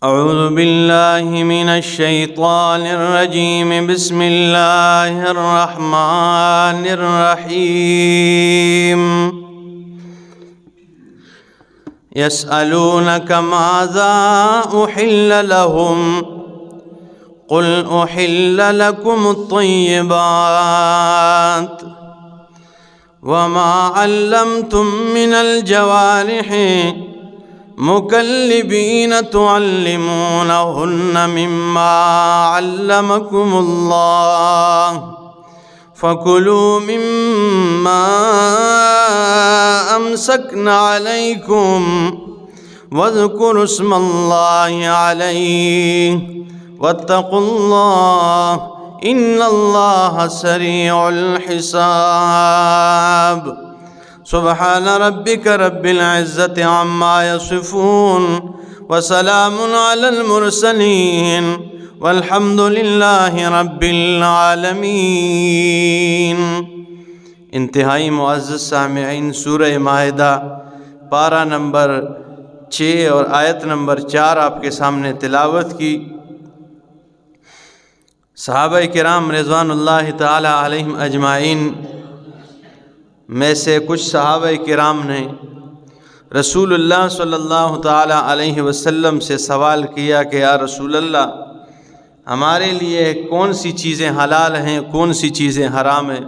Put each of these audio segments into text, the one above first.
اعوذ باللہ من الشیطان الرجیم بسم اللہ الرحمن الرحیم یسألونک ماذا احل لهم قل احل لكم الطیبات وما علمتم من الجوارح مکلبین تعلمونہن مما علمکم اللہ فکلوا مما امسکن علیکم واذکروا اسم اللہ علیہ واتقوا اللہ ان اللہ سریع الحساب سبحان ربک رب العزت عما یصفون وسلام علی المرسلین والحمد للہ رب العالمین۔ انتہائی معزز سامعین، سورہ مائدہ پارہ نمبر 6 اور آیت نمبر 4 آپ کے سامنے تلاوت کی۔ صحابہ کرام رضوان اللہ تعالی علیہم اجمعین میں سے کچھ صحابہ کرام نے رسول اللہ صلی اللہ تعالی علیہ وسلم سے سوال کیا کہ یا رسول اللہ، ہمارے لیے کون سی چیزیں حلال ہیں، کون سی چیزیں حرام ہیں؟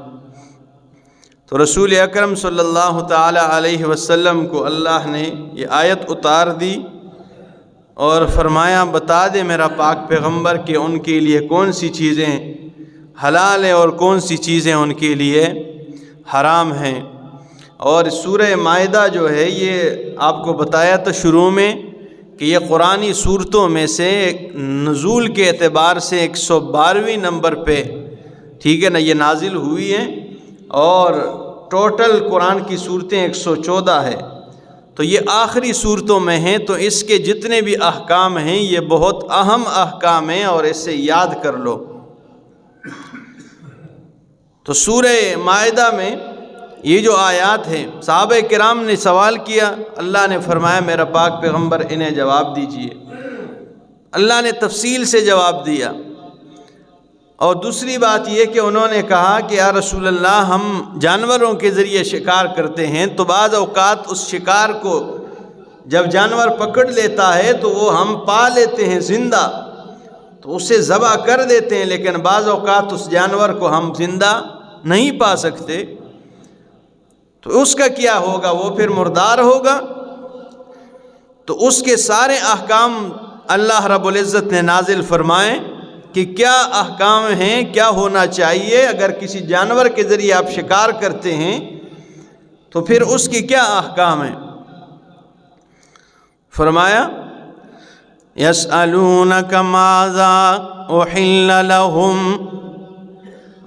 تو رسول اکرم صلی اللہ تعالی علیہ وسلم کو اللہ نے یہ آیت اتار دی اور فرمایا بتا دے میرا پاک پیغمبر کہ ان کے لیے کون سی چیزیں حلال ہیں اور کون سی چیزیں ان کے لیے حرام ہیں۔ اور سورہ مائدہ جو ہے یہ آپ کو بتایا تھا شروع میں کہ یہ قرآنی صورتوں میں سے نزول کے اعتبار سے 112ویں نمبر پہ، ٹھیک ہے نا، یہ نازل ہوئی ہیں اور ٹوٹل قرآن کی صورتیں 114 ہے، تو یہ آخری صورتوں میں ہیں، تو اس کے جتنے بھی احکام ہیں یہ بہت اہم احکام ہیں اور اسے یاد کر لو۔ تو سورہ مائدہ میں یہ جو آیات ہیں، صحابہ کرام نے سوال کیا، اللہ نے فرمایا میرا پاک پیغمبر انہیں جواب دیجئے۔ اللہ نے تفصیل سے جواب دیا۔ اور دوسری بات یہ کہ انہوں نے کہا کہ یا رسول اللہ، ہم جانوروں کے ذریعے شکار کرتے ہیں، تو بعض اوقات اس شکار کو جب جانور پکڑ لیتا ہے تو وہ ہم پا لیتے ہیں زندہ، تو اسے ذبح کر دیتے ہیں، لیکن بعض اوقات اس جانور کو ہم زندہ نہیں پا سکتے، تو اس کا کیا ہوگا؟ وہ پھر مردار ہوگا۔ تو اس کے سارے احکام اللہ رب العزت نے نازل فرمائے کہ کیا احکام ہیں، کیا ہونا چاہیے اگر کسی جانور کے ذریعے آپ شکار کرتے ہیں تو پھر اس کی کیا احکام ہیں۔ فرمایا یسألونک ماذا احل لهم،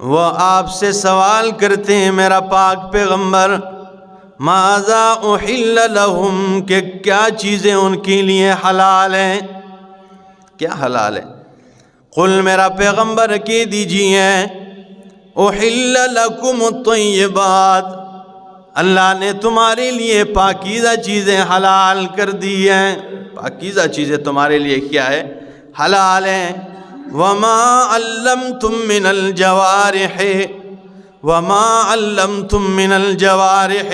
وہ آپ سے سوال کرتے ہیں میرا پاک پیغمبر، ماذا احل لهم، کہ کیا چیزیں ان کے لیے حلال ہیں، کیا حلال ہے؟ قل میرا پیغمبر کہہ دیجئے احل لکم الطیبات، اللہ نے تمہارے لیے پاکیزہ چیزیں حلال کر دی ہیں، پاکیزہ چیزیں تمہارے لیے کیا ہے؟ حلال ہیں۔ وما علمتم من الجوارح، وما علمتم من الجوارح،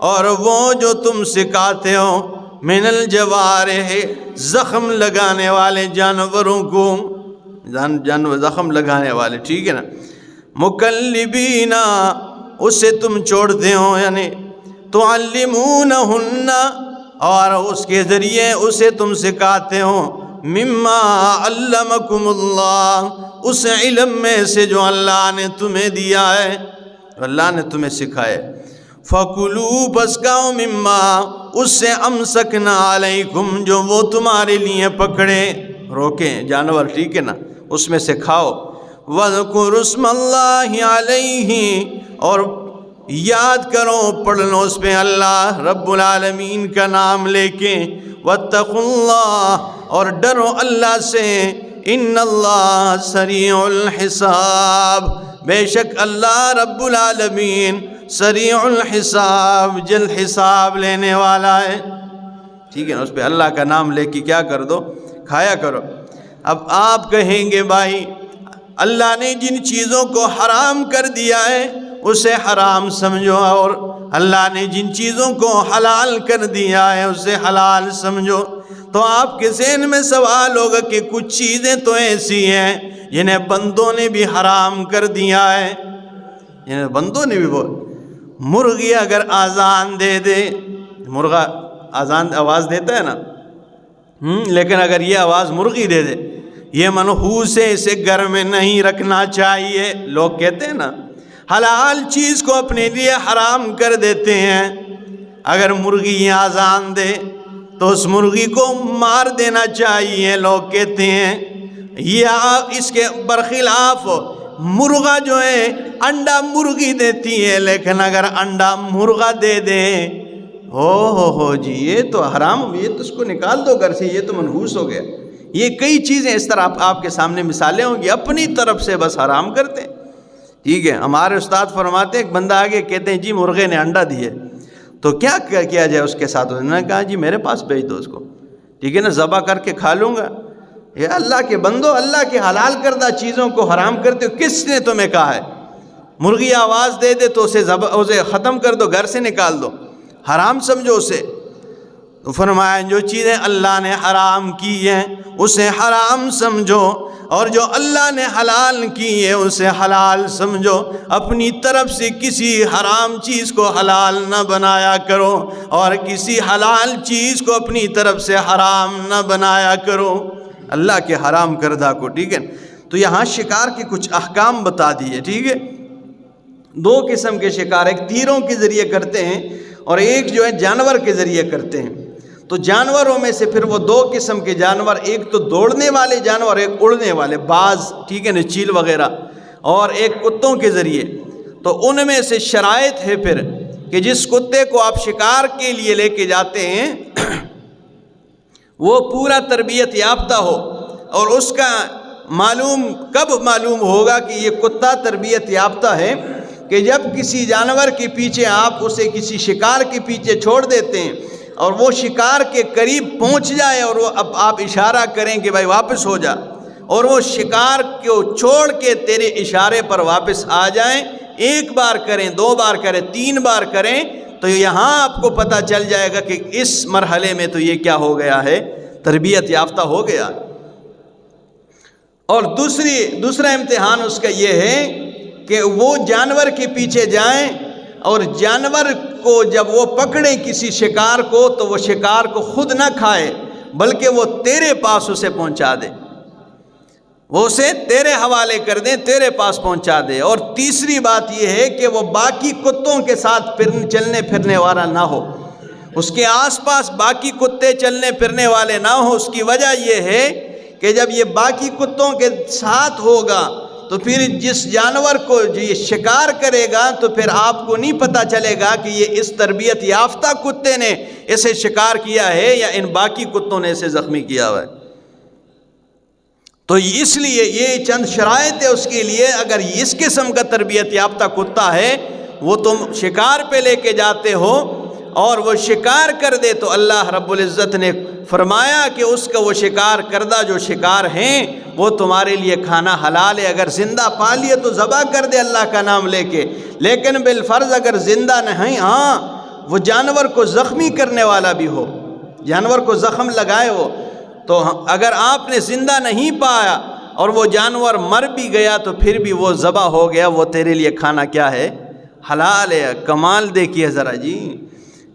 اور وہ جو تم سکھاتے ہو، من الجوارح، زخم لگانے والے جانوروں کو، جانور زخم لگانے والے، ٹھیک ہے نا، مکلبین، اسے تم چھوڑتے ہو، یعنی تعلمونہن، اور اس کے ذریعے اسے تم سکھاتے ہو، مما علمکم اللہ، اس علم میں سے جو اللہ نے تمہیں دیا ہے، اللہ نے تمہیں سکھایا۔ فَكُلُوا، بس کھاؤ، مما، اس سے امسکنا علیکم، جو وہ تمہارے لیے پکڑے روکیں جانور، ٹھیک ہے نا، اس میں سے کھاؤ۔ وَاذْكُرُوا اسْمَ اللَّهِ عَلَيْهِ، اور یاد کرو، پڑھ لو اس پہ اللہ رب العالمین کا نام لے کے۔ وَاتَّقُوا اللَّهَ، اور ڈرو اللہ سے، ان اللہ سریع الحساب، بے شک اللہ رب العالمین سریع الحساب، جلد حساب لینے والا ہے۔ ٹھیک ہے نا، اس پہ اللہ کا نام لے کے کیا کر دو، کھایا کرو۔ اب آپ کہیں گے بھائی اللہ نے جن چیزوں کو حرام کر دیا ہے اسے حرام سمجھو، اور اللہ نے جن چیزوں کو حلال کر دیا ہے اسے حلال سمجھو، تو آپ کے ذہن میں سوال ہوگا کہ کچھ چیزیں تو ایسی ہیں جنہیں بندوں نے بھی حرام کر دیا ہے، جنہیں بندوں نے بھی مرغی اگر آزان دے دے، مرغا آزان آواز دیتا ہے نا، لیکن اگر یہ آواز مرغی دے دے، یہ منحوس ہے، اسے گھر میں نہیں رکھنا چاہیے، لوگ کہتے ہیں نا حلال چیز کو اپنے لیے حرام کر دیتے ہیں۔ اگر مرغی آزان دے تو اس مرغی کو مار دینا چاہیے، لوگ کہتے ہیں۔ یا اس کے برخلاف مرغا جو ہے انڈا مرغی دیتی ہے، لیکن اگر انڈا مرغا دے دے ہو جی یہ تو حرام، یہ تو اس کو نکال دو گھر سے، یہ تو منحوس ہو گیا۔ یہ کئی چیزیں اس طرح آپ کے سامنے مثالیں ہوں گی، اپنی طرف سے بس حرام کرتے ہیں، ٹھیک ہے۔ ہمارے استاد فرماتے ہیں ایک بندہ آگے کہتے ہیں جی مرغے نے انڈا دیے تو کیا کیا جائے اس کے ساتھ؟ انہوں نے کہا جی میرے پاس بھیج دو اس کو، ٹھیک ہے نا، ذبح کر کے کھا لوں گا۔ یہ اللہ کے بندو، اللہ کے حلال کردہ چیزوں کو حرام کرتے ہو، کس نے تمہیں کہا ہے؟ مرغی آواز دے دے تو اسے ختم کر دو، گھر سے نکال دو، حرام سمجھو اسے۔ تو فرمایا جو چیزیں اللہ نے حرام کی ہیں اسے حرام سمجھو، اور جو اللہ نے حلال کی ہے اسے حلال سمجھو۔ اپنی طرف سے کسی حرام چیز کو حلال نہ بنایا کرو، اور کسی حلال چیز کو اپنی طرف سے حرام نہ بنایا کرو، اللہ کے حرام کردہ کو، ٹھیک ہے۔ تو یہاں شکار کے کچھ احکام بتا دیے، ٹھیک ہے۔ دو قسم کے شکار، ایک تیروں کے ذریعے کرتے ہیں اور ایک جو ہے جانور کے ذریعے کرتے ہیں۔ تو جانوروں میں سے پھر وہ دو قسم کے جانور، ایک تو دوڑنے والے جانور، ایک اڑنے والے، باز، ٹھیک ہے نا، چیل وغیرہ، اور ایک کتوں کے ذریعے۔ تو ان میں سے شرائط ہے پھر کہ جس کتے کو آپ شکار کے لیے لے کے جاتے ہیں وہ پورا تربیت یافتہ ہو، اور اس کا کب معلوم ہوگا کہ یہ کتا تربیت یافتہ ہے؟ کہ جب کسی جانور کے پیچھے آپ اسے کسی شکار کے پیچھے چھوڑ دیتے ہیں اور وہ شکار کے قریب پہنچ جائے اور وہ اب آپ اشارہ کریں کہ بھائی واپس ہو جا، اور وہ شکار کو چھوڑ کے تیرے اشارے پر واپس آ جائیں، ایک بار کریں، دو بار کریں، تین بار کریں، تو یہاں آپ کو پتہ چل جائے گا کہ اس مرحلے میں تو یہ کیا ہو گیا ہے، تربیت یافتہ ہو گیا۔ اور دوسرا امتحان اس کا یہ ہے کہ وہ جانور کے پیچھے جائیں اور جانور کو جب وہ پکڑیں کسی شکار کو تو وہ شکار کو خود نہ کھائے بلکہ وہ تیرے پاس اسے پہنچا دے، وہ اسے تیرے حوالے کر دیں، تیرے پاس پہنچا دے۔ اور تیسری بات یہ ہے کہ وہ باقی کتوں کے ساتھ چلنے پھرنے والا نہ ہو، اس کے آس پاس باقی کتے چلنے پھرنے والے نہ ہو۔ اس کی وجہ یہ ہے کہ جب یہ باقی کتوں کے ساتھ ہوگا تو پھر جس جانور کو جو یہ شکار کرے گا تو پھر آپ کو نہیں پتہ چلے گا کہ یہ اس تربیت یافتہ کتے نے اسے شکار کیا ہے یا ان باقی کتوں نے اسے زخمی کیا ہوا ہے۔ تو اس لیے یہ چند شرائط ہے اس کے لیے، اگر اس قسم کا تربیت یافتہ کتا ہے وہ تم شکار پہ لے کے جاتے ہو اور وہ شکار کر دے تو اللہ رب العزت نے فرمایا کہ اس کا وہ شکار کردہ جو شکار ہیں وہ تمہارے لیے کھانا حلال ہے۔ اگر زندہ پا لیے تو ذبح کر دے اللہ کا نام لے کے، لیکن بالفرض اگر زندہ نہیں، ہاں وہ جانور کو زخمی کرنے والا بھی ہو، جانور کو زخم لگائے ہو، تو اگر آپ نے زندہ نہیں پایا اور وہ جانور مر بھی گیا تو پھر بھی وہ ذبح ہو گیا، وہ تیرے لیے کھانا کیا ہے، حلال ہے۔ کمال دیکھیے ذرا جی،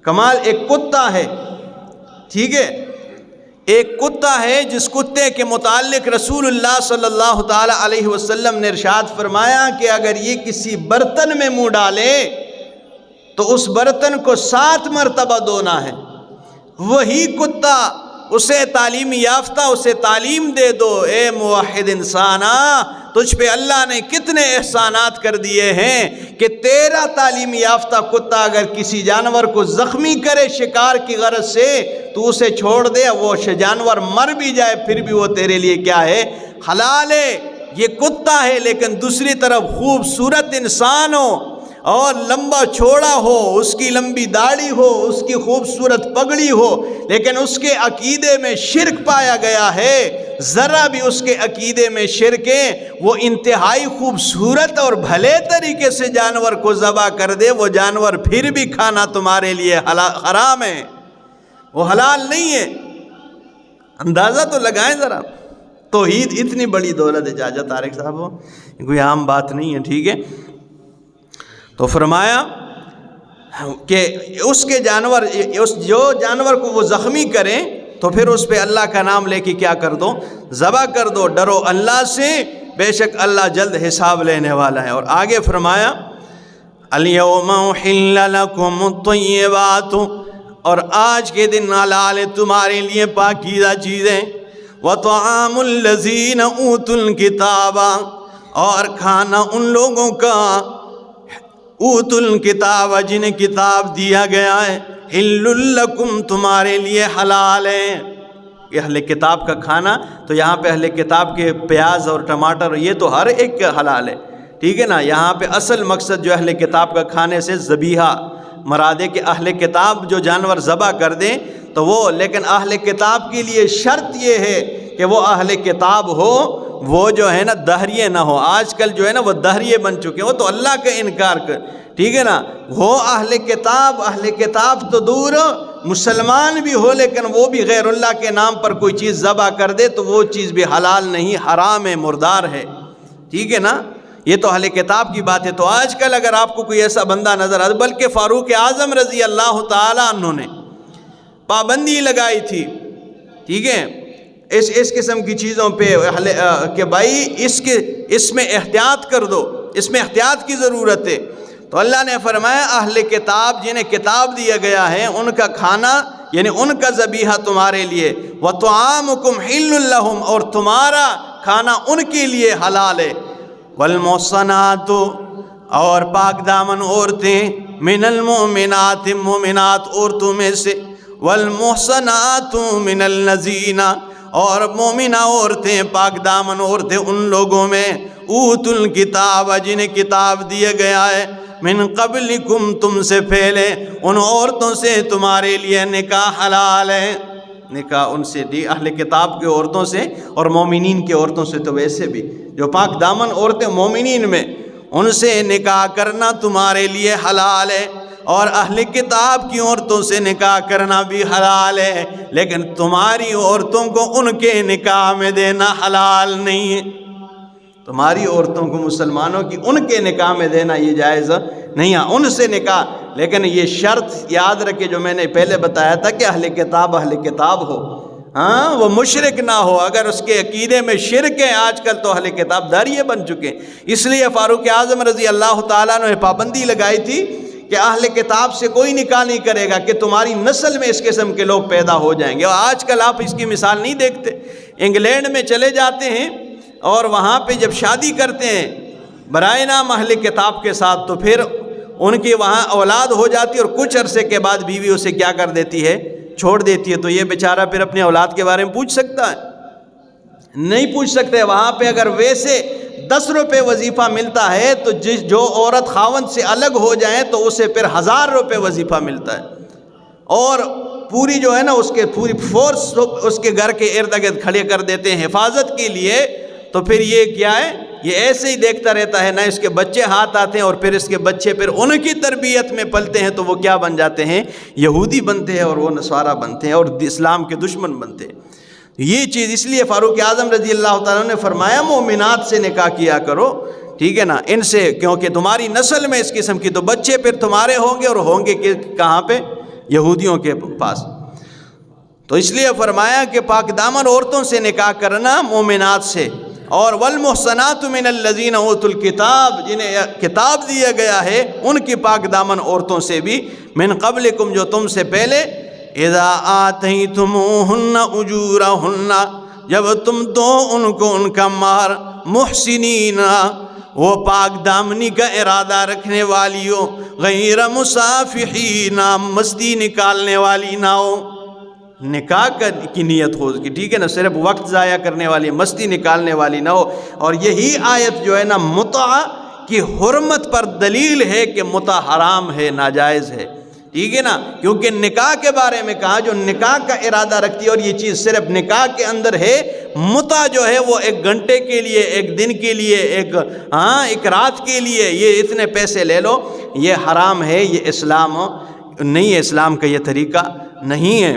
کمال۔ ایک کتا ہے، ٹھیک ہے، ایک کتا ہے جس کتے کے متعلق رسول اللہ صلی اللہ تعالی علیہ وسلم نے ارشاد فرمایا کہ اگر یہ کسی برتن میں منہ ڈالے تو اس برتن کو 7 مرتبہ دھونا ہے۔ وہی کتا اسے تعلیم یافتہ اسے تعلیم دے دو، اے موحد انسانا تجھ پہ اللہ نے کتنے احسانات کر دیے ہیں کہ تیرا تعلیم یافتہ کتا اگر کسی جانور کو زخمی کرے شکار کی غرض سے تو اسے چھوڑ دے، وہ جانور مر بھی جائے پھر بھی وہ تیرے لیے کیا ہے، حلال ہے۔ یہ کتا ہے، لیکن دوسری طرف خوبصورت انسان ہو اور لمبا چوڑا ہو، اس کی لمبی داڑھی ہو، اس کی خوبصورت پگڑی ہو، لیکن اس کے عقیدے میں شرک پایا گیا ہے، ذرا بھی اس کے عقیدے میں شرک ہے، وہ انتہائی خوبصورت اور بھلے طریقے سے جانور کو ذبح کر دے، وہ جانور پھر بھی کھانا تمہارے لیے حرام ہے، وہ حلال نہیں ہے۔ اندازہ تو لگائیں ذرا، توحید اتنی بڑی دولت ہے جاجا طارق صاحب، کوئی عام بات نہیں ہے، ٹھیک ہے۔ تو فرمایا کہ اس کے جانور، جو جانور کو وہ زخمی کریں تو پھر اس پہ اللہ کا نام لے کے کیا کر دو، ذبح کر دو، ڈرو اللہ سے، بے شک اللہ جلد حساب لینے والا ہے۔ اور آگے فرمایا الیوم احل لکم الطیبات، اور آج کے دن حلال ہے تمہارے لیے پاکیزہ چیزیں، وطعام الذین اوتوا الکتاب، اور کھانا ان لوگوں کا اوتوا الکتاب جنہیں کتاب دیا گیا ہے، حل لکم تمہارے لیے حلال ہے۔ یہ اہل کتاب کا کھانا، تو یہاں پہ اہل کتاب کے پیاز اور ٹماٹر یہ تو ہر ایک کا حلال ہے، ٹھیک ہے نا۔ یہاں پہ اصل مقصد جو اہل کتاب کا کھانے سے ذبیحہ مراد ہے کہ اہل کتاب جو جانور ذبح کر دیں تو وہ، لیکن اہل کتاب کے لیے شرط یہ ہے کہ وہ اہل کتاب ہو، وہ جو ہے نا دہریے نہ ہو۔ آج کل جو ہے نا وہ دہریے بن چکے ہیں، وہ تو اللہ کا انکار کر، ٹھیک ہے نا۔ وہ اہل کتاب تو دور، مسلمان بھی ہو لیکن وہ بھی غیر اللہ کے نام پر کوئی چیز ذبح کر دے تو وہ چیز بھی حلال نہیں، حرام ہے، مردار ہے، ٹھیک ہے نا۔ یہ تو اہل کتاب کی بات ہے۔ تو آج کل اگر آپ کو کوئی ایسا بندہ نظر آئے، بلکہ فاروق اعظم رضی اللہ تعالیٰ عنہ نے پابندی لگائی تھی، ٹھیک ہے، اس قسم کی چیزوں پہ کہ بھائی اس میں احتیاط کر دو، اس میں احتیاط کی ضرورت ہے۔ تو اللہ نے فرمایا اہل کتاب جنہیں کتاب دیا گیا ہے ان کا کھانا یعنی ان کا ذبیحہ تمہارے لیے، وَطُعَامُكُمْ حِلٌّ لَهُمْ، اور تمہارا کھانا ان کے لیے حلال ہے، وَالْمُحْصَنَاتُ، اور پاک دامن عورتیں، مِنَ الْمُؤْمِنَاتِ، مومنات عورتوں میں سے، وَالْمُحْصَنَاتُ مِنَ الَّذِينَ، اور مومنہ عورتیں، پاک دامن عورتیں ان لوگوں میں، اوتوا الکتاب جنہیں کتاب دیا گیا ہے، من قبلکم تم سے پہلے، ان عورتوں سے تمہارے لیے نکاح حلال ہے۔ نکاح ان سے دی، اہل کتاب کے عورتوں سے اور مومنین کے عورتوں سے تو ویسے بھی، جو پاک دامن عورتیں مومنین میں، ان سے نکاح کرنا تمہارے لیے حلال ہے، اور اہل کتاب کی عورتوں سے نکاح کرنا بھی حلال ہے، لیکن تمہاری عورتوں کو ان کے نکاح میں دینا حلال نہیں ہے۔ تمہاری عورتوں کو مسلمانوں کی ان کے نکاح میں دینا یہ جائز نہیں ہے، ان سے نکاح، لیکن یہ شرط یاد رکھے جو میں نے پہلے بتایا تھا کہ اہل کتاب ہو، ہاں، وہ مشرک نہ ہو۔ اگر اس کے عقیدے میں شرک ہے، آج کل تو اہل کتاب داریے بن چکے، اس لیے فاروق اعظم رضی اللہ تعالیٰ نے پابندی لگائی تھی کہ اہل کتاب سے کوئی نکاح نہیں کرے گا کہ تمہاری نسل میں اس قسم کے لوگ پیدا ہو جائیں گے۔ اور آج کل آپ اس کی مثال نہیں دیکھتے، انگلینڈ میں چلے جاتے ہیں اور وہاں پہ جب شادی کرتے ہیں برائے نام اہل کتاب کے ساتھ تو پھر ان کی وہاں اولاد ہو جاتی ہے اور کچھ عرصے کے بعد بیوی اسے کیا کر دیتی ہے، چھوڑ دیتی ہے۔ تو یہ بیچارہ پھر اپنی اولاد کے بارے میں پوچھ سکتا ہے؟ نہیں پوچھ سکتے۔ وہاں پہ اگر ویسے 10 روپے وظیفہ ملتا ہے تو جو عورت خاوند سے الگ ہو جائیں تو اسے پھر 1000 روپے وظیفہ ملتا ہے، اور پوری جو ہے نا اس کے پوری فورس اس کے گھر کے ارد گرد کھڑے کر دیتے ہیں حفاظت کے لیے۔ تو پھر یہ کیا ہے، یہ ایسے ہی دیکھتا رہتا ہے، نہ اس کے بچے ہاتھ آتے ہیں، اور پھر اس کے بچے پھر ان کی تربیت میں پلتے ہیں تو وہ کیا بن جاتے ہیں، یہودی بنتے ہیں، اور وہ نصارہ بنتے ہیں اور اسلام کے دشمن بنتے ہیں۔ یہ چیز اس لیے فاروق اعظم رضی اللہ تعالیٰ نے فرمایا مومنات سے نکاح کیا کرو، ٹھیک ہے نا، ان سے، کیونکہ تمہاری نسل میں اس قسم کی تو بچے پھر تمہارے ہوں گے، اور ہوں گے کہاں پہ، یہودیوں کے پاس۔ تو اس لیے فرمایا کہ پاک دامن عورتوں سے نکاح کرنا مومنات سے، اور والمحصنات من الذین اوتوا الکتاب جنہیں کتاب دیا گیا ہے ان کی پاک دامن عورتوں سے بھی، من قبلکم جو تم سے پہلے، اذا آتیتموہن اجورہن جب تم دو ان کو ان کا مہر، محسنین وہ پاک دامنی کا ارادہ رکھنے والی ہو، غیر مسافحین مستی نکالنے والی نہ ہو، نکاح کی نیت ہو اس کی، ٹھیک ہے نا، صرف وقت ضائع کرنے والی، مستی نکالنے والی نہ ہو۔ اور یہی آیت جو ہے نا متعہ کی حرمت پر دلیل ہے کہ متع حرام ہے، ناجائز ہے، ٹھیک ہے نا، کیونکہ نکاح کے بارے میں کہا جو نکاح کا ارادہ رکھتی ہے اور یہ چیز صرف نکاح کے اندر ہے، متع جو ہے وہ 1 گھنٹے کے لیے، 1 دن کے لیے، ایک رات کے لیے، یہ اتنے پیسے لے لو، یہ حرام ہے، یہ اسلام نہیں ہے، اسلام کا یہ طریقہ نہیں ہے۔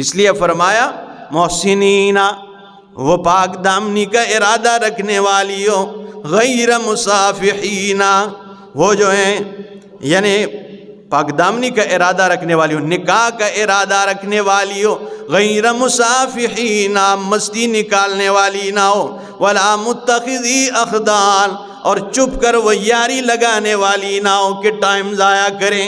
اس لیے فرمایا محسنین، وہ پاک دامنی کا ارادہ رکھنے والیوں، غیر مصافحین، وہ جو ہیں یعنی پاک دامنی کا ارادہ رکھنے والی ہو، نکاح کا ارادہ رکھنے والی ہو، غیر مصافحین، مستی نکالنے والی نہ ہو، ولا متخذی اخدان، اور چپ کر وہ یاری لگانے والی نہ ہو کہ ٹائم ضائع کریں۔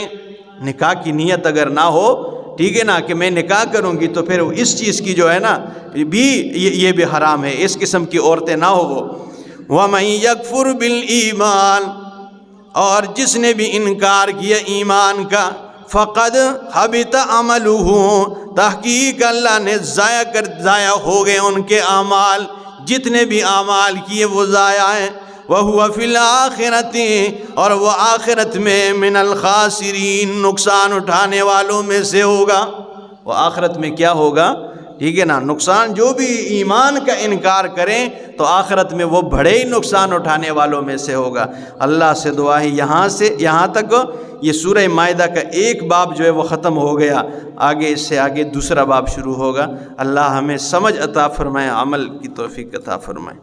نکاح کی نیت اگر نہ ہو، ٹھیک ہے نا، کہ میں نکاح کروں گی تو پھر اس چیز کی جو ہے نا بھی یہ بھی حرام ہے، اس قسم کی عورتیں نہ ہو وہ۔ وَمَن يَكْفُرْ بِالْإِيمَانِ، اور جس نے بھی انکار کیا ایمان کا، فقد حبط عملہ، تحقیق اللہ نے ضائع ہو گئے ان کے اعمال، جتنے بھی اعمال کیے وہ ضائع ہیں۔ وَهُوَ فِي الْآخِرَةِ، اور وہ آخرت میں من الخاسرین، نقصان اٹھانے والوں میں سے ہوگا۔ وہ آخرت میں کیا ہوگا، ٹھیک ہے نا، نقصان، جو بھی ایمان کا انکار کریں تو آخرت میں وہ بڑے ہی نقصان اٹھانے والوں میں سے ہوگا۔ اللہ سے دعا ہے یہاں تک یہ سورہ مائدہ کا ایک باب جو ہے وہ ختم ہو گیا، آگے اس سے آگے دوسرا باب شروع ہوگا۔ اللہ ہمیں سمجھ عطا فرمائے، عمل کی توفیق عطا فرمائے۔